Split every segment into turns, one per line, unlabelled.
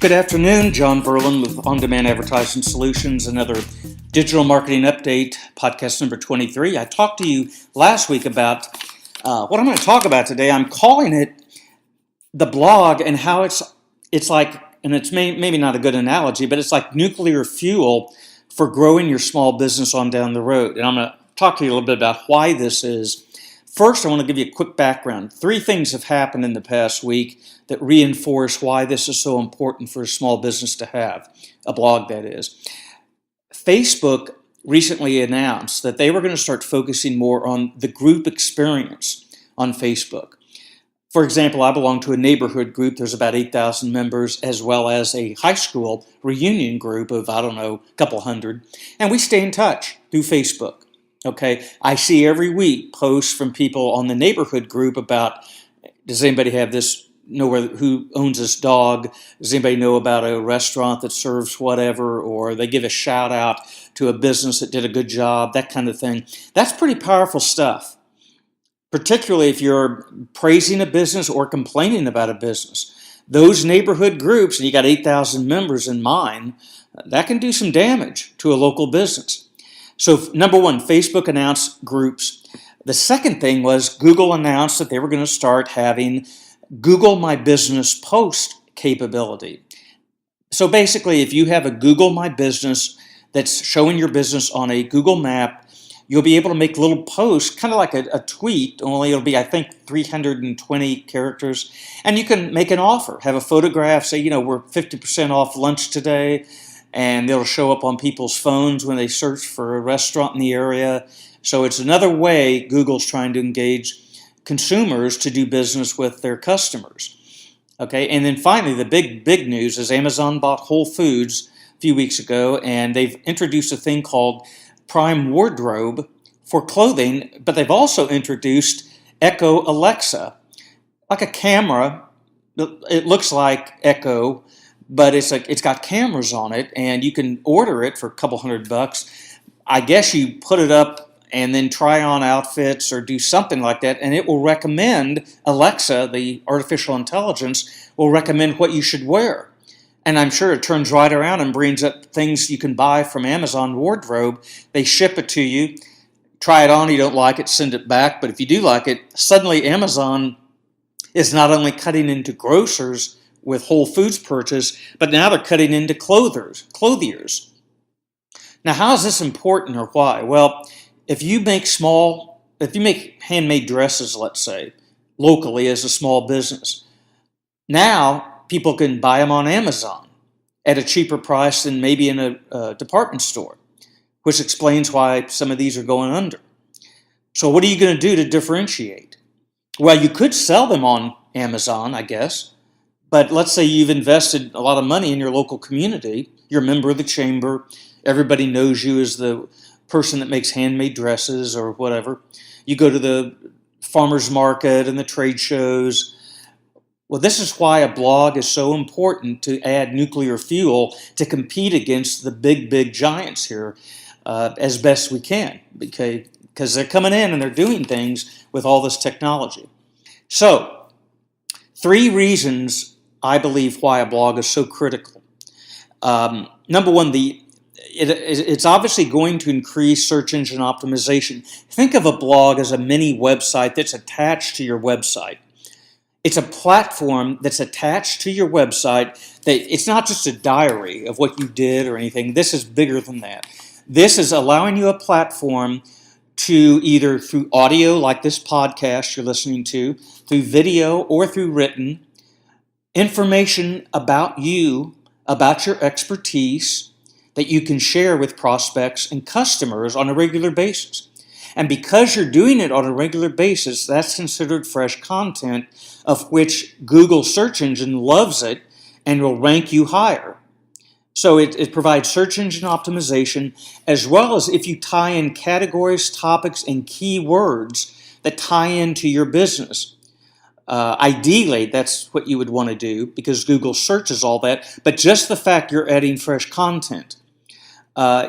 Good afternoon, John Verlin with On Demand Advertising Solutions, another digital marketing update, podcast number 23. I talked to you last week about what I'm going to talk about today. I'm calling it the blog and how it's like, and it's maybe not a good analogy, but it's like nuclear fuel for growing your small business on down the road. And I'm going to talk to you a little bit about why this is. First, I want to give you a quick background. 3 things have happened in the past week that reinforce why this is so important for a small business to have, a blog that is. Facebook recently announced that they were going to start focusing more on the group experience on Facebook. For example, I belong to a neighborhood group. There's about 8,000 members, as well as a high school reunion group of, a couple hundred. And we stay in touch through Facebook. Okay, I see every week posts from people on the neighborhood group about, does anybody know who owns this dog? Does anybody know about a restaurant that serves whatever? Or they give a shout out to a business that did a good job, that kind of thing. That's pretty powerful stuff, particularly if you're praising a business or complaining about a business. Those neighborhood groups, and you got 8,000 members in mine, that can do some damage to a local business. So number one, Facebook announced groups. The second thing was Google announced that they were going to start having Google My Business post capability. So basically, if you have a Google My Business that's showing your business on a Google map, you'll be able to make little posts, kind of like a tweet, only it'll be, 320 characters. And you can make an offer, have a photograph, say, we're 50% off lunch today. And it'll show up on people's phones when they search for a restaurant in the area. So it's another way Google's trying to engage consumers to do business with their customers. Okay, and then finally, the big news is Amazon bought Whole Foods a few weeks ago, and they've introduced a thing called Prime Wardrobe for clothing, but they've also introduced Echo Alexa, like a camera. It looks like Echo, but it's got cameras on it, and you can order it for a couple $100. I guess you put it up and then try on outfits or do something like that, and it will recommend, Alexa, the artificial intelligence, will recommend what you should wear. And I'm sure it turns right around and brings up things you can buy from Amazon Wardrobe. They ship it to you. Try it on. You don't like it, send it back. But if you do like it, suddenly Amazon is not only cutting into grocers with Whole Foods purchase, but now they're cutting into clothiers. Now, how is this important or why? Well, if you make handmade dresses, let's say, locally as a small business, now people can buy them on Amazon at a cheaper price than maybe in a department store, which explains why some of these are going under. So what are you going to do to differentiate? Well, you could sell them on Amazon, I guess. But let's say you've invested a lot of money in your local community. You're a member of the chamber. Everybody knows you as the person that makes handmade dresses or whatever. You go to the farmer's market and the trade shows. Well, this is why a blog is so important to add nuclear fuel to compete against the big giants here as best we can, because they're coming in and they're doing things with all this technology. So, 3 reasons I believe why a blog is so critical. Number one, it's obviously going to increase search engine optimization. Think of a blog as a mini website that's attached to your website. It's a platform that's attached to your website. It's not just a diary of what you did or anything. This is bigger than that. This is allowing you a platform to either through audio, like this podcast you're listening to, through video or through written, information about you, about your expertise that you can share with prospects and customers on a regular basis. And because you're doing it on a regular basis, that's considered fresh content, of which Google search engine loves it and will rank you higher. So it provides search engine optimization, as well as if you tie in categories, topics, and keywords that tie into your business. Ideally, that's what you would want to do because Google searches all that. But just the fact you're adding fresh content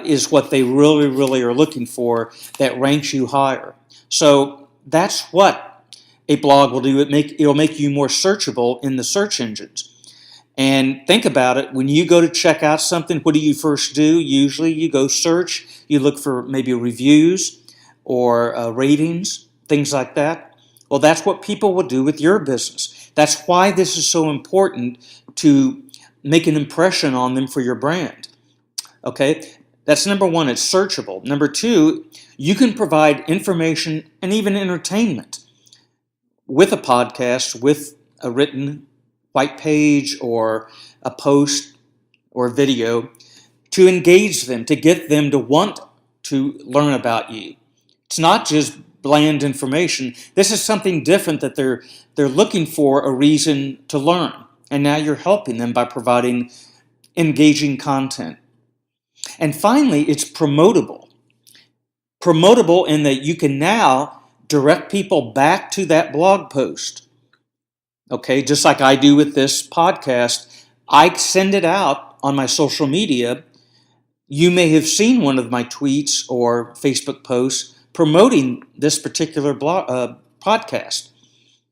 is what they really are looking for that ranks you higher. So that's what a blog will do. It'll make you more searchable in the search engines. And think about it. When you go to check out something, what do you first do? Usually you go search, you look for maybe reviews or ratings, things like that. Well, that's what people will do with your business. That's why this is so important to make an impression on them for your brand. Okay, that's number one, it's searchable. Number two, you can provide information and even entertainment with a podcast, with a written white page or a post or a video to engage them, to get them to want to learn about you. It's not just bland information. This is something different that they're looking for a reason to learn. And now you're helping them by providing engaging content. And finally, it's promotable. Promotable in that you can now direct people back to that blog post. Okay, just like I do with this podcast, I send it out on my social media. You may have seen one of my tweets or Facebook posts promoting this particular podcast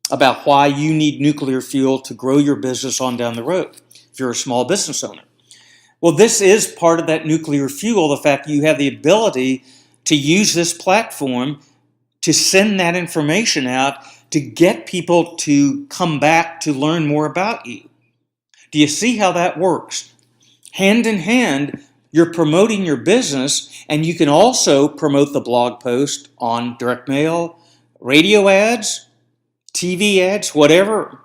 about why you need nuclear fuel to grow your business on down the road if you're a small business owner. Well, this is part of that nuclear fuel, the fact that you have the ability to use this platform to send that information out to get people to come back to learn more about you. Do you see how that works? Hand in hand, you're promoting your business, and you can also promote the blog post on direct mail, radio ads, TV ads, whatever.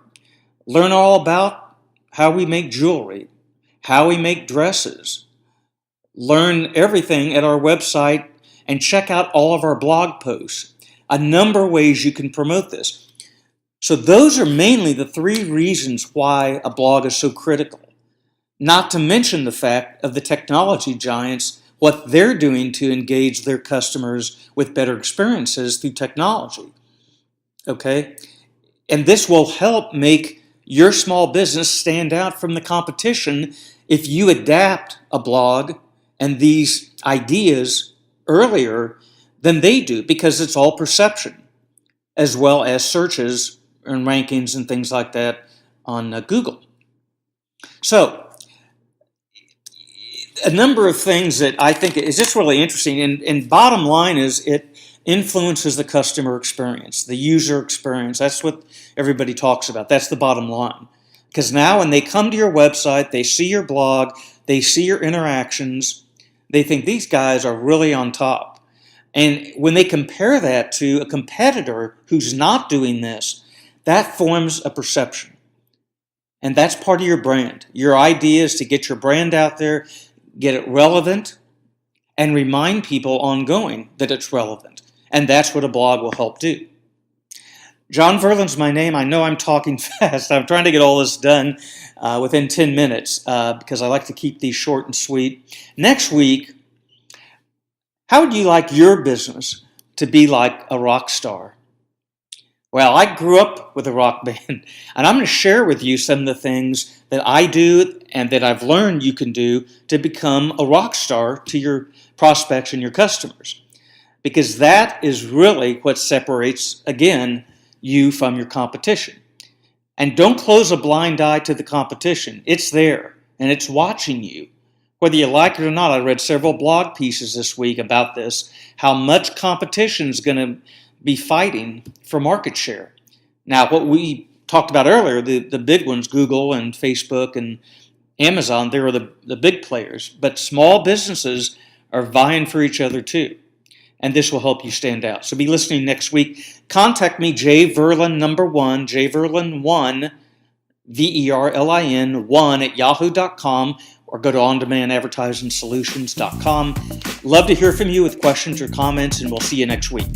Learn all about how we make jewelry, how we make dresses. Learn everything at our website and check out all of our blog posts. A number of ways you can promote this. So those are mainly the three reasons why a blog is so critical. Not to mention the fact of the technology giants, what they're doing to engage their customers with better experiences through technology. Okay? And this will help make your small business stand out from the competition if you adapt a blog and these ideas earlier than they do, because it's all perception, as well as searches and rankings and things like that on Google. So, a number of things that I think is just really interesting, and bottom line is it influences the customer experience, the user experience. That's what everybody talks about. That's the bottom line. Because now when they come to your website, they see your blog, they see your interactions, they think these guys are really on top. And when they compare that to a competitor who's not doing this, that forms a perception. And that's part of your brand. Your idea is to get your brand out there, get it relevant, and remind people ongoing that it's relevant. And that's what a blog will help do. John Verlin's my name. I know I'm talking fast. I'm trying to get all this done within 10 minutes because I like to keep these short and sweet. Next week, how would you like your business to be like a rock star? Well, I grew up with a rock band, and I'm going to share with you some of the things that I do and that I've learned you can do to become a rock star to your prospects and your customers. Because that is really what separates, again, you from your competition. And don't close a blind eye to the competition. It's there, and it's watching you. Whether you like it or not, I read several blog pieces this week about this, how much competition is going to be fighting for market share. Now, what we talked about earlier, the big ones, Google and Facebook and Amazon, they are the big players. But small businesses are vying for each other too. And this will help you stand out. So be listening next week. Contact me, jverlin1, jverlin1, VERLIN 1 at yahoo.com, or go to ondemandadvertisingsolutions.com. Love to hear from you with questions or comments, and we'll see you next week.